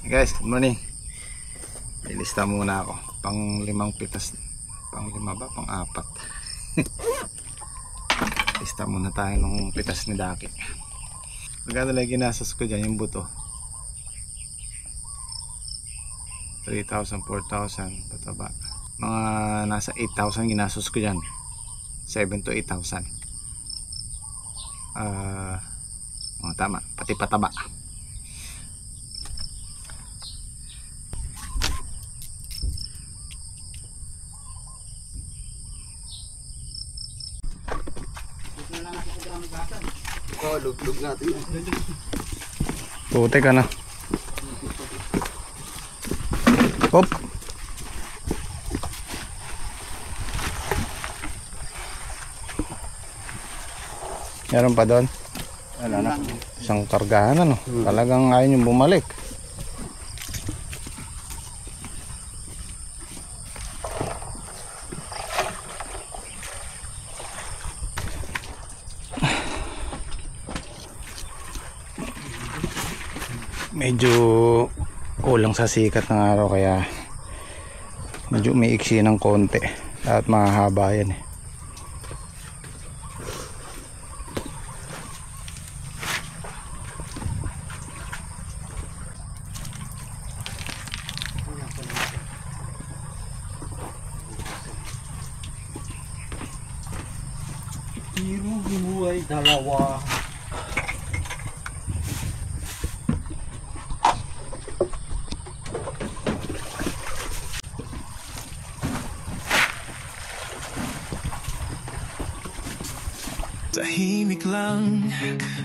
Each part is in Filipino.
Hey guys, good morning. Ilista muna ako. Pang 5 pitas. Pang 5 ba? Pang 4. Lista muna tayo ng pitas ni Daki. Magkano lang ginastos ko dyan yung buto? 3,000, 4,000 pataba. Mga nasa 8,000 ginastos ko dyan. 7 to 8,000. Tama, pati pataba. Lug-lug natin. Puti ka na. Hop. Meron pa doon? Wala na. Isang kargahan ano. Talagang ayaw nyo bumalik. Medyo kulang sa sikat ng araw kaya medyo may iksi ng konti at mahahaba yan eh. Tiro gibuhay dalawa. Tahimik lang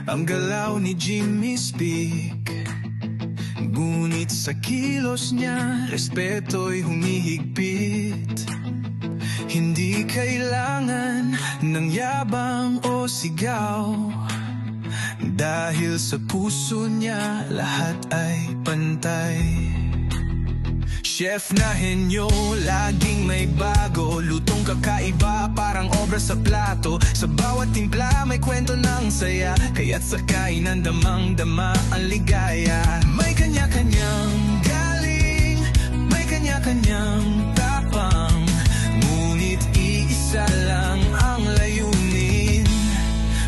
ang galaw ni Jimmy Speak, ngunit sa kilos niya respeto'y humihigpit. Hindi kailangan ng yabang o sigaw, dahil sa puso niya lahat ay pantay. Chef na henyo, laging may bago, lutong kakaiba, parang obra sa plato. Sa bawat timpla may kwento ng saya, kaya't sa kainan damang-dama ang ligaya. May kanya-kanyang galing, may kanya-kanyang tapang, ngunit iisa lang ang layunin,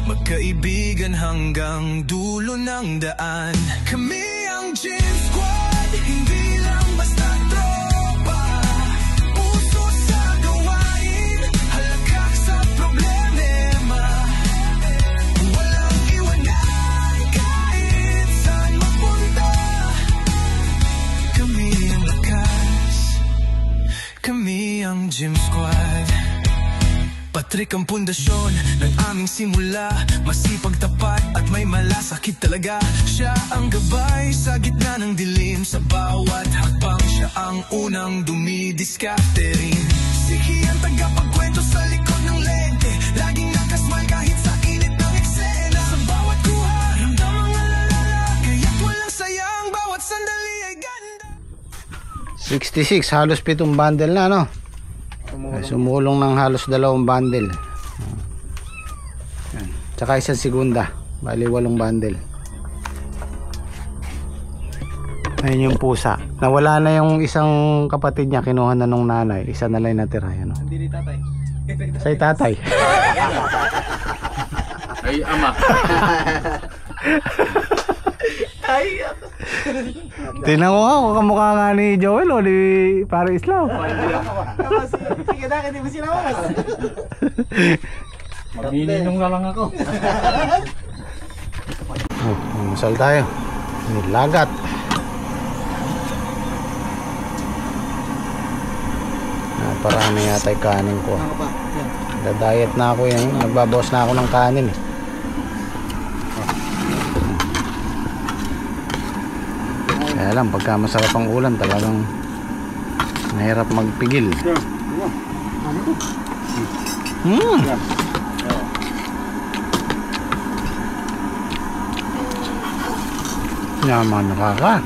magkaibigan hanggang dulo ng daan. Kami ang Gym Squad, hindi lang basta tropa, puso sa gawain, halakak sa problema, walang iwanan kahit saan mapunta. Kami ang lakas, kami ang Gym Squad. Patrick ang pundasyon ng aming simula, masipag, tapat at may malasakit talaga. Siya ang gabay sa gitna ng dilim, sa bawat hakbang siya ang unang dumidiskarte rin. Siki ang tagapagkwento sa likod ng lente, laging nakasmile kahit sa init ng eksena. Sa bawat kuha, ramdam ang alala, kaya't walang sayang, bawat sandali ay ganda. 66, halos 7 bundle na no? Sumulong ng halos 2 bundle. Yan. Tsaka isang segunda, bali 8 bundle. Ayun yung pusa. Nawala na yung isang kapatid niya, kinuha na nung nanay. Isa na lang natira. Ano? Hindi ni tatay. Say tatay. Ay ama. Ay. Tingnan ko nga kung kamukha nga ni Joel o ni Pare Islam. Sige na, hindi mo sila mas. Magnininong na lang ako. Masal tayo. Nilagat. Parami yata yung kanin ko. Nagda-diet na ako yan. Nagbabawas na ako ng kanin eh. Kaya lang, pagka masarap ang ulam, talagang mahirap magpigil. Yaman, nakaka.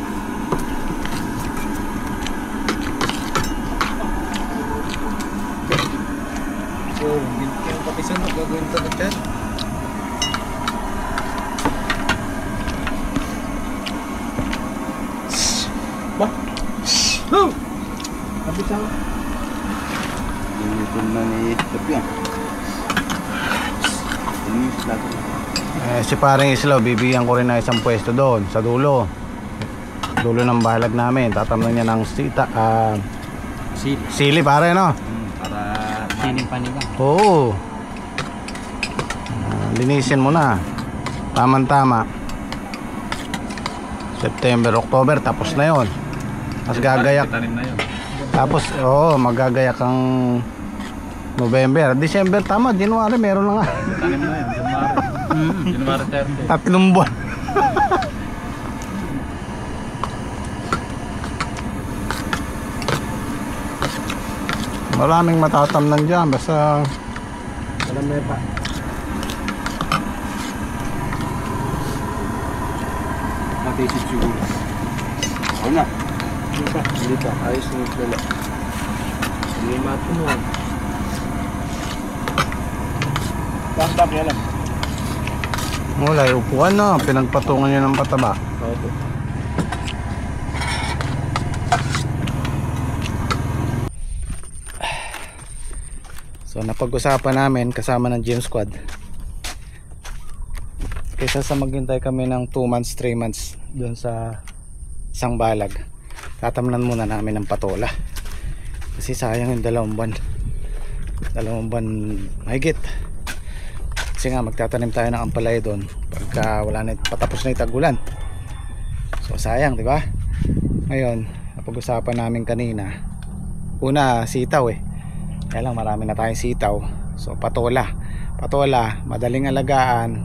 Yung kapisan, gagawin ito na dyan. Kabisang. Ito na ni Tapia. Si paring Islaw, bibigyan ko rin ng isang pwesto doon sa dulo. Dulo ng balag namin. Tatamnan niya ng sili pare, no? Para Sining panigang. Oo. Linisin mo na. Tama-tama. September, October, tapos na yon. Tapos gagayak. tanim na yun. Tapos, magagayak ang November. December, tama. January, meron na nga. Tanim na yun. January 30. 3 buwan. Maraming matatamnan dyan. Basta Alam mo pa. Matisip siguro. Wala. Hindi pa. Ayos na wala. Hindi matunuan. Basta kaya lang. wala, upuan na. Pinagpatungan nyo ng pataba. Opo. So napag-usapan namin kasama ng gym squad, kaysa sa maghintay kami ng 2 months, 3 months doon sa isang balag, tatamnan muna namin ng patola. Kasi sayang yung 2 buwan. 2 buwan mahigit. Kasi nga magtatanim tayo ng ampalaya doon pagka wala na, patapos na yung tag-ulan. So sayang, di ba? Ngayon napag-usapan namin kanina, una sitaw kaya lang marami na tayong sitaw. So patola, madaling alagaan,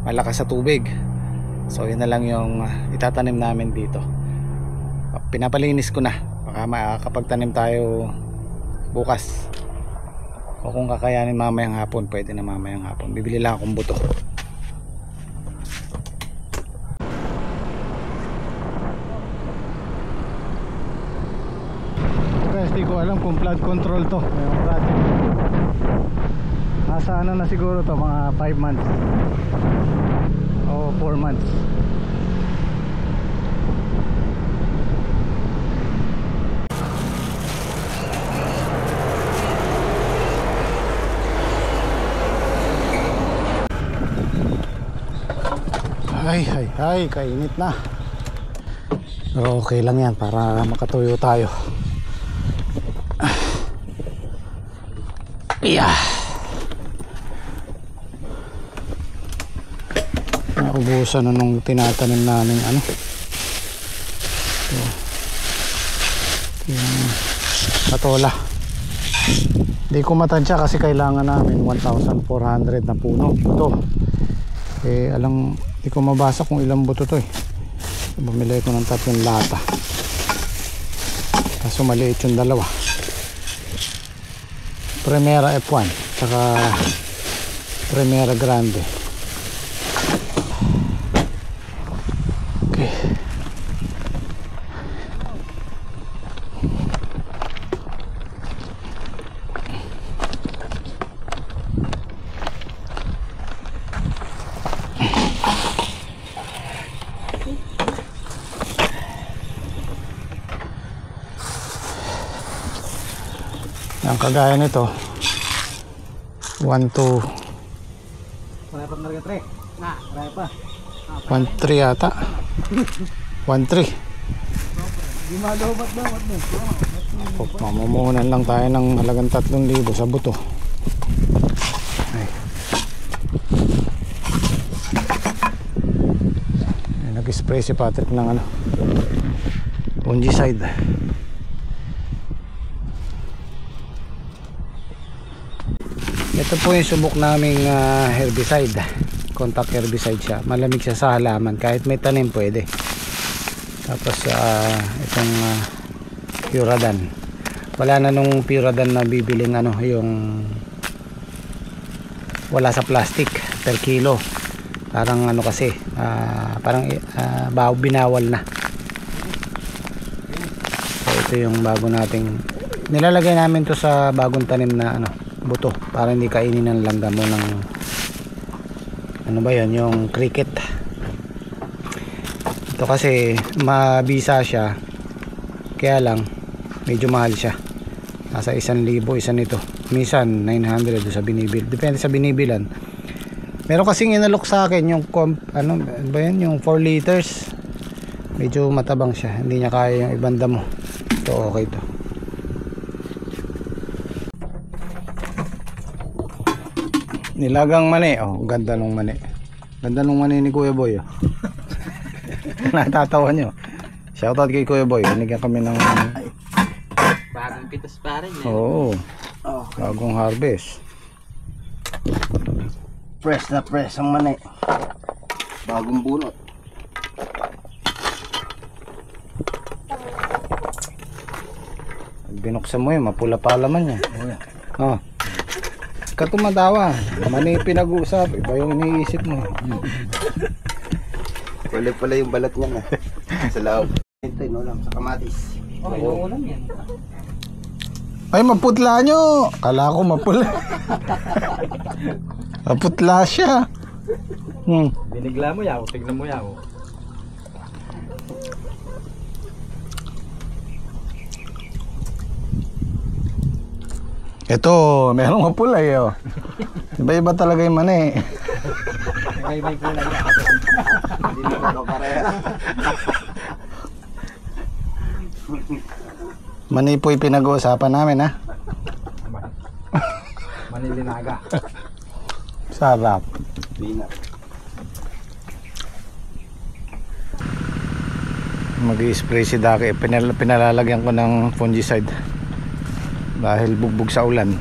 malakas sa tubig. So yun na lang yung itatanim namin dito. Pinapalinis ko na, baka makakapagtanim tayo bukas, o kung kakayanin mamayang hapon, pwede na mamayang hapon. Bibili lang akong buto. Hindi ko alam kung flood control to, yung project. Nasa ano na siguro to, mga 5 months o 4 months. Ay, kainit na. Pero okay lang yan para makatuyo tayo. Yeah. Naubusan na nung tinatanim namin ano. Patola. Hindi ko matansya kasi kailangan namin 1,400 na puno. Ito. Hindi ko mabasa kung ilang buto to Bumili ko ng 3 lata. Kaso maliit yung 2. Primera F1 saka Primera Grande. Okay. Ang kagaya nito 1, 2 Wala pa nga 3. Wala pa. 1, 3 yata 1, 3. Di madawat mo. Mamumuhunan lang tayo ng halagang 3,000 sa buto. Nag-spray si Patrick ng fungicide. Ito po yung subok naming herbicide, contact herbicide siya. Malamig siya sa halaman, kahit may tanim pwede. Tapos itong Puradan, wala na nung Puradan na bibiling yung wala sa plastic per kilo. Parang kasi parang binawal na. So ito yung bago nating nilalagay namin to sa bagong tanim na buto, para hindi kainin ng langgam mo ng yung cricket. Ito kasi mabisa siya, kaya lang medyo mahal siya. Nasa 1,000 isa nito. Minsan 900 sa binibil. Depende sa binibilan. Meron kasing inalok sa akin yung ano ba yan, yung 4 liters. Medyo matabang siya, hindi niya kaya yung ibang damo. Ito okay to. Nilagang mani. Oh, ganda nung mani. Ganda nung mani ni Kuya Boy. Oh. Natatawa nyo. Shoutout kay Kuya Boy. Binigyan kami ng Bagong pitas pa rin. oo, bagong harvest. Fresh na fresh ang mani. Bagong bunot. Pag binuksan mo yun, mapula pa laman yan. Oh. Katumatawa. Mani pinag-uusap. Iba yung iniisip mo. Pala yung balat niya na. Sa loob. Ito yun ulam sa kamatis. yung ulam yan. Ay, maputla nyo. Kala ko mapula. Maputla siya. Binigla mo yaw, tignan mo yaw. Ito, merong mapula eh. Oh. Iba-iba talaga yung mani. Iba-iba yung kulay yan. Hindi mo kapareha. Mani po yung pinag-uusapan namin, ha? Manilinaga. Sarap. Bina. Mag-i-spray si Daki. Pinalalagyan ko ng fungicide dahil bugbog sa ulan.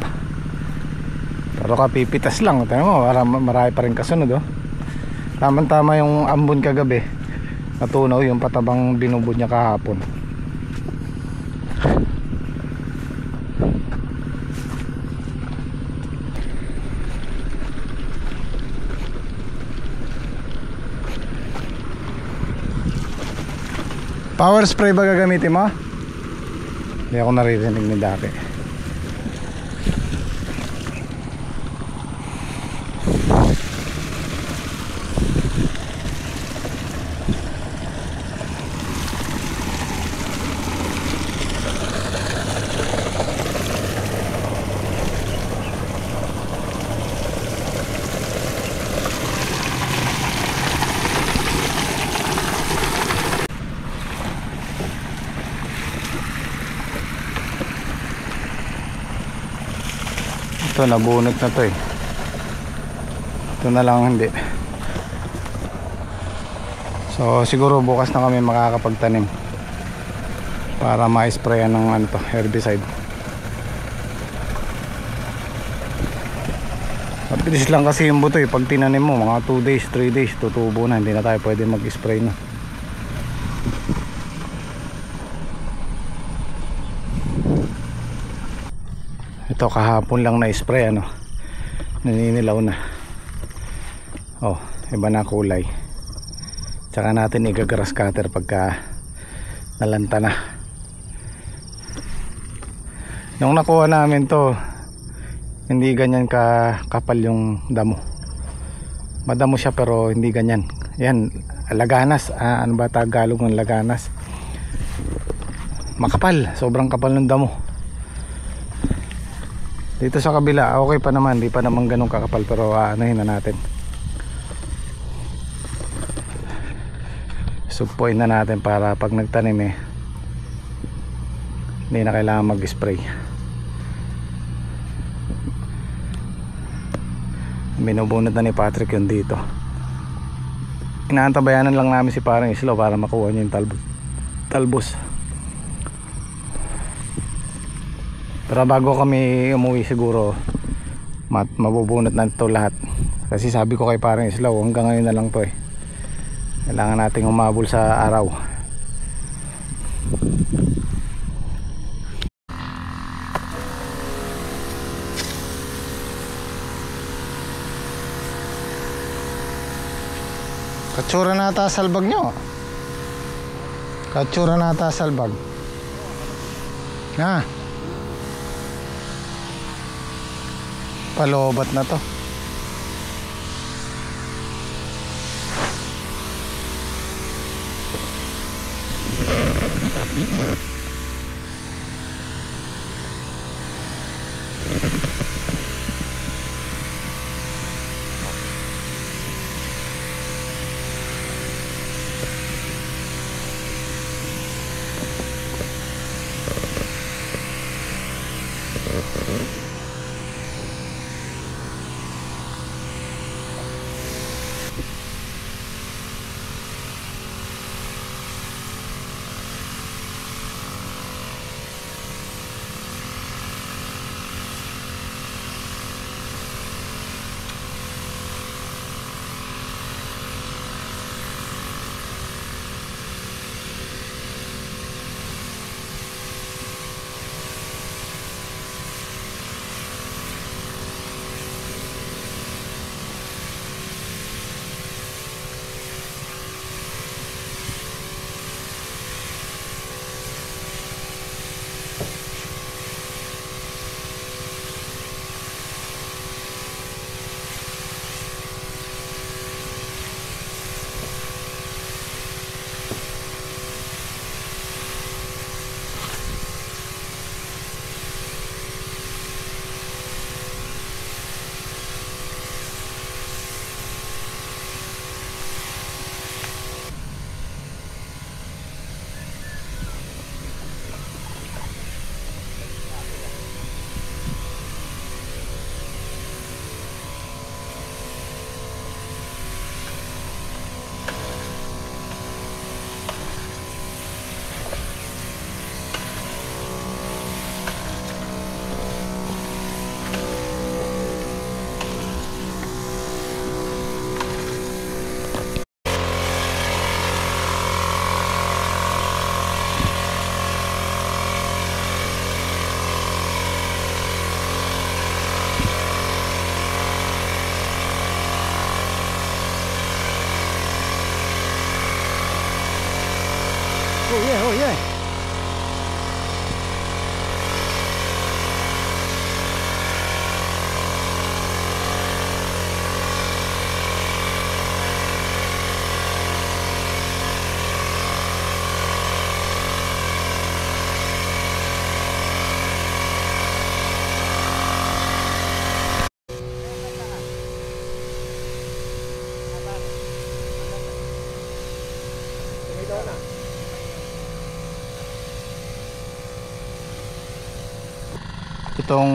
Pero kapipitas lang. Tingnan mo, marami pa rin kasunod, oh. Tama-tama yung ambon kagabi. Natunaw yung patabang binubod niya kahapon. Power spray ba gagamitin mo? Hindi ako naririnig ni Daki. Ito, nabunot na to eh. Ito na lang hindi. So siguro bukas na kami makakapagtanim para ma-sprayan ng ano to, herbicide. Mabilis lang kasi yung buto eh. Pag tinanim mo mga 2 days, 3 days tutubo na. Hindi na tayo pwede mag-spray na. Ito kahapon lang na spray, ano, naninilaw na. Oh, iba na kulay. Tsaka natin igagrass cutter pagka nalanta na. Nung nakuha namin to, hindi ganyan kapal yung damo. Madamo siya pero hindi ganyan. Yan, laganas. Ano ba Tagalog ng laganas? Makapal, sobrang kapal ng damo. Dito sa kabila, okay pa naman, di pa naman ganun kakapal, pero anuhin na natin. Sugpuin na natin para pag nagtanim eh, hindi na kailangan mag-spray. Binubunot na ni Patrick yun dito. Inaantabayanan lang namin si parang Islo para makuha niya yung talbos. Pero bago kami umuwi siguro mabubunot na ito lahat. Kasi sabi ko kay parang Islaw, hanggang ngayon na lang to eh. Kailangan nating umabol sa araw. Katsura na ata salbag nyo. Katsura na ata salbag. Palobat na to. Itong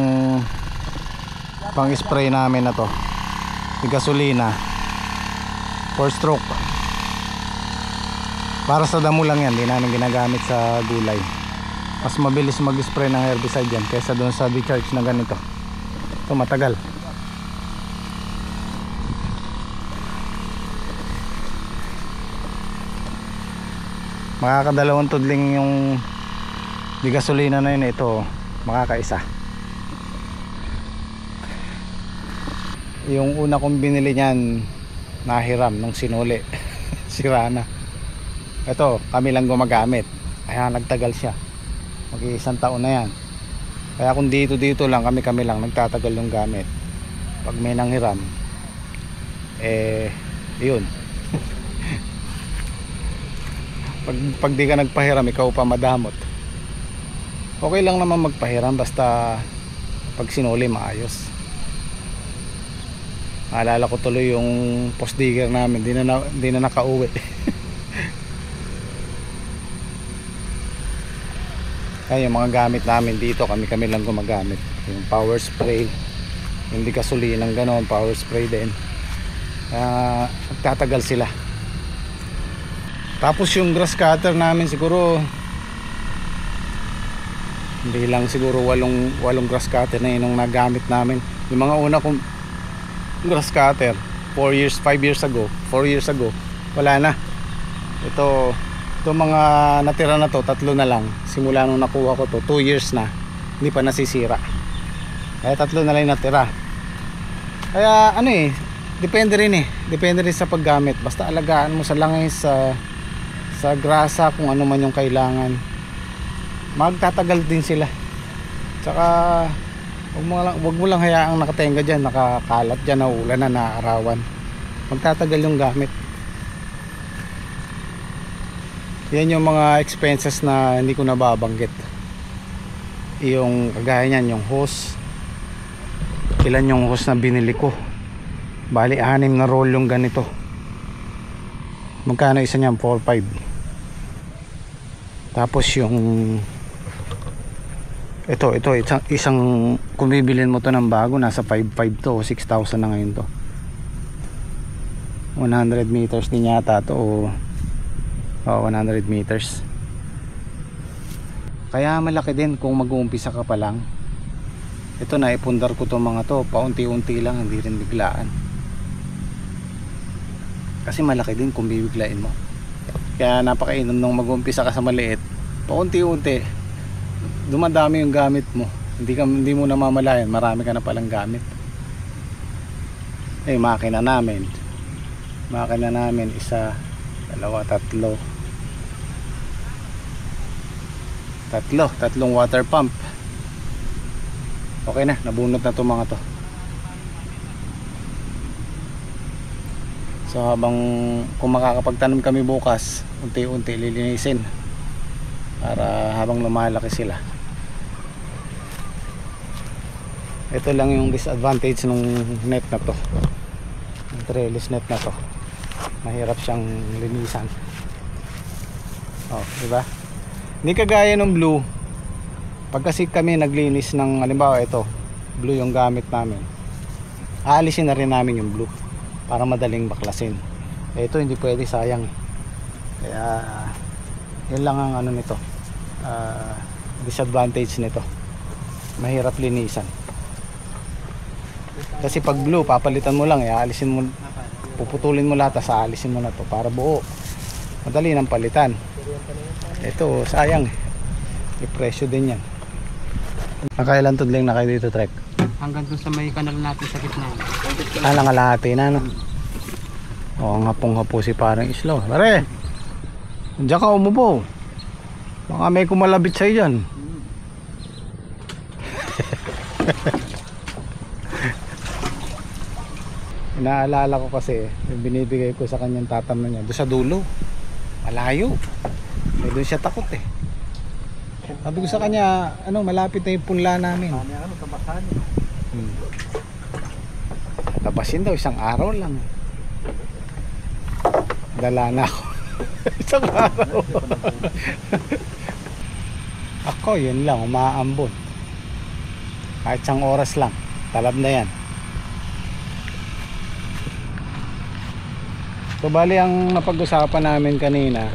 pang spray namin na to, yung gasolina 4 stroke, para sa damo lang yan, hindi namin ginagamit sa gulay. Mas mabilis mag spray ng herbicide yan kaysa doon sa decharge na ganito. Ito matagal. Makakadalawang tudling yung di gasolina na yun. Ito makakaisa. Yung una kong binili niyan nahiram nung sinuli. Sira na. Ito kami lang gumagamit, kaya nagtagal siya. Mag-iisang taon na yan. Kaya kung dito lang kami lang nagtatagal yung gamit. Pag may nanghiram, yun. pag di ka nagpahiram, ikaw pa madamot. Okay lang naman magpahiram, basta pag sinuli maayos. Naalala ko tuloy yung post digger namin, di na nakauwi. Ay, yung mga gamit namin dito, kami lang gumagamit. Yung power spray, hindi gasolina ng ganon, power spray din. Nagtatagal sila. Tapos yung grass cutter namin siguro, hindi lang siguro walong grass cutter na yun yung nagamit namin. Yung mga una kong grass cutter 4 years, 5 years ago, 4 years ago, wala na. Ito mga natira na to, 3 na lang. Simula nung nakuha ko to, 2 years na, hindi pa nasisira. Kaya 3 na lang natira. Kaya ano depende rin sa paggamit. Basta alagaan mo sa langis, sa grasa, kung ano man yung kailangan, magtatagal din sila. Tsaka wag mo lang hayaang nakatenga dyan, nakakalat dyan, naulan na, naarawan. Magtatagal yung gamit. Yan yung mga expenses na hindi ko nababanggit. Yung kagaya niyan, yung hose. Ilan yung hose na binili ko? Bali 6 na roll yung ganito. Magkano isa niyan? 4-5. Tapos yung ito isang kung bibilin mo to ng bago, nasa 5,500 to o 6,000 na ngayon to. 100 meters din yata to, 100 meters. Kaya malaki din kung mag-uumpisa ka pa lang. Ito na ipundar ko to mga to, paunti-unti lang, hindi rin biglaan. Kasi malaki din kung bibiglain mo. Kaya napakainom nung mag-uumpisa ka sa maliit, paunti-unti dumadami yung gamit mo. Hindi mo namamalayan, marami ka na palang gamit. Makina namin 1, 2, 3 tatlong water pump. Okay na, nabunot na itong mga to. So habang kung makakapagtanim kami bukas, unti-unti lilinisin para habang lumalaki sila. Ito lang yung disadvantage ng net na to, yung trellis net na to. Mahirap siyang linisan. Diba? Hindi kagaya ng blue. Pag kasi kami naglinis ng, halimbawa ito, blue yung gamit namin, aalisin na rin namin yung blue para madaling baklasin. Ito hindi pwede, sayang. Kaya yun lang ang ano nito, disadvantage nito. Mahirap linisan. Kasi pag blue, papalitan mo lang, aalisin mo, puputulin mo lahat, aalisin mo na to para buo. Madali nang palitan. Ito, sayang. May presyo din yan. Nakailan tudling na kayo dito, Trek? Hanggang dun sa may kanal natin sa gitna. Nangalahati na, no? Oo, ngapong-hapo si parang Islo. Pare, diyan ka umupo. Baka may kumalabit sa'yo dyan. Inaalala ko kasi yung binibigay ko sa kanyang tatamnan niya doon sa dulo, malayo. Doon siya takot Sabi ko sa kanya, malapit na yung punla namin. Tapasin daw, isang araw lang. Dala na ako. Isang araw. Ako, yun lang, umaambon. Kahit isang oras lang, talab na yan. So bali ang napag-usapan namin kanina,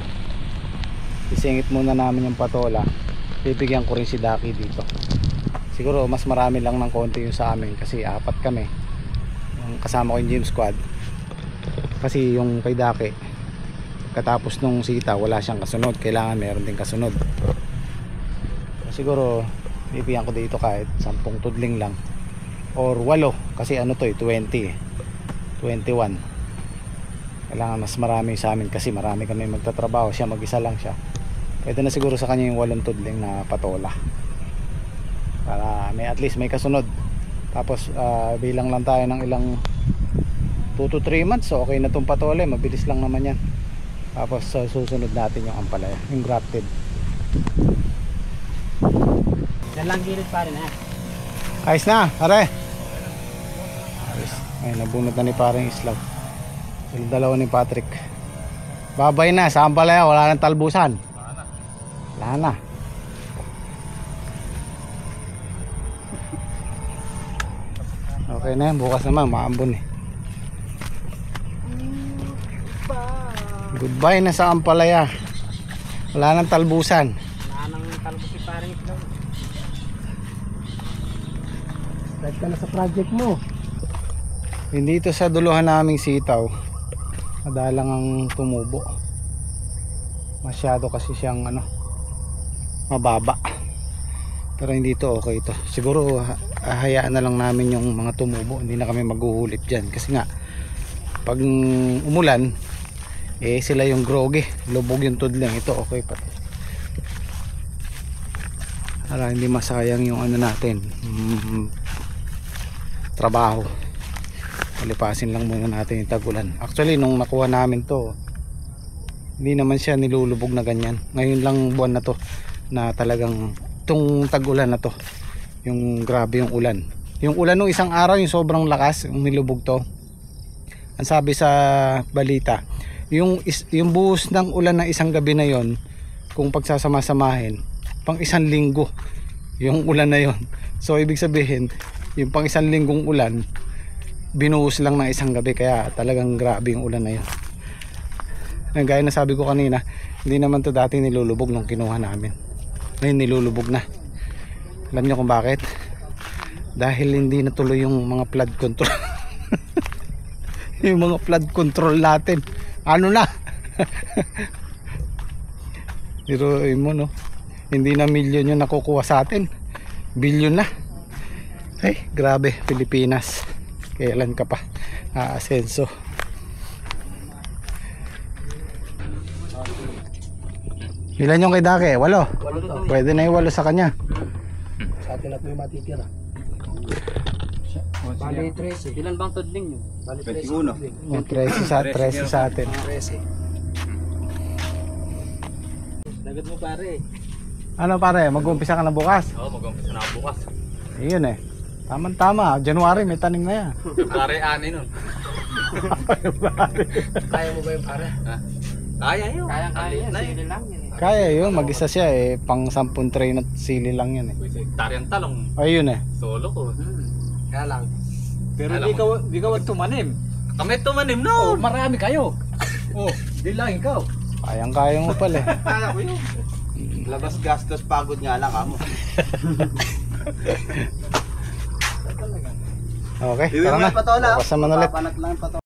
isingit muna namin yung patola. Bibigyan ko rin si Daki dito. Siguro mas marami lang ng konti yung sa amin kasi apat kami. Yung kasama ko yung gym squad. Kasi yung kay Daki, katapos nung sita wala siyang kasunod, kailangan meron din kasunod. Siguro bibigyan ko dito kahit 10 tudling lang or 8 kasi ano to 20 21. Kailangan mas marami sa amin kasi marami kami magtatrabaho, siya mag-isa lang siya. Pwede na siguro sa kanya yung 8 tudling na patola para may at least may kasunod. Tapos bilang lang tayo ng ilang 2 to 3 months, so okay na tong patola, mabilis lang naman yan. Tapos susunod natin yung ampalaya, yung grafted. Yan lang gilid pa rin ha. Ayos na, pare. Ayos. Ay, nabunot na ni parang islaw. Yung dalawa ni Patrick. Babay na, saan pala yan? Wala nang talbusan. Wala na. Okay na yan, bukas naman, maambon eh. Goodbye na sa Ampalaya. Wala nang talbusan. Wala nang talbos si parang itlog. Start ka na sa project mo. Dito sa duluhan naming sitaw, madalang ang tumubo. Masyado kasi siyang mababa. Pero hindi to okay to. Siguro hayaan na lang namin yung mga tumubo. Hindi na kami maghuhulit dyan. Kasi nga pag umulan sila yung groggy, lubog yung tudling. Ito okay pa. Para hindi masayang yung natin trabaho. Palipasin lang muna natin yung tagulan. Actually nung nakuha namin to, hindi naman siya nilulubog na ganyan. Ngayon lang buwan na to na talagang itong tagulan na to, yung grabe yung ulan. Yung ulan nung isang araw, yung sobrang lakas, yung nilubog to. Ang sabi sa balita, yung buhos ng ulan ng isang gabi na yon, kung pagsasama-samahin, pang 1 linggo yung ulan na yon. So ibig sabihin, yung pang 1 linggong ulan, binuhos lang ng isang gabi. Kaya talagang grabe yung ulan na yun. Gaya na sabi ko kanina, hindi naman to dati nilulubog nung kinuha namin. Ngayon nilulubog na. Alam nyo kung bakit? Dahil hindi natuloy yung mga flood control. Yung mga flood control natin, ano na? Pero mo no, hindi na milyon yung nakukuha sa atin, bilyon na. Ay grabe, Pilipinas, kailan ka pa aasenso? Ilan yung kay Dake? 8? Pwede na yung 8 sa kanya. Sa atin na po yung matitira. Bali 13. Ilan bang tudling nyo? Bali 13. 13 sa atin. 13. Dagad mo pare. Ano pare, mag-umpisa ka na bukas? Oo, mag-umpisa na ako bukas. Ayun eh. Tama-tama, January may tanim na yan. Pare, ani nun. Kaya mo ba yung pare? Ha? Kaya yun. Kaya yan, sili lang yan. Kaya yun, mag-isa siya eh. Pang 10 tray na sili lang yan eh. Tarian talong. Ayun eh. Solo ko. Kaya lang. Pero Alam di ka wag tumanim. Kami tumanim no. Marami kayo. Di lang ikaw. Kayang-kaya mo pala eh. Kaya ko yun. Labas gastos, pagod nga lang kamo. Okay, tara na. Patola. Bukas naman ulit. Papanat lang yung patola.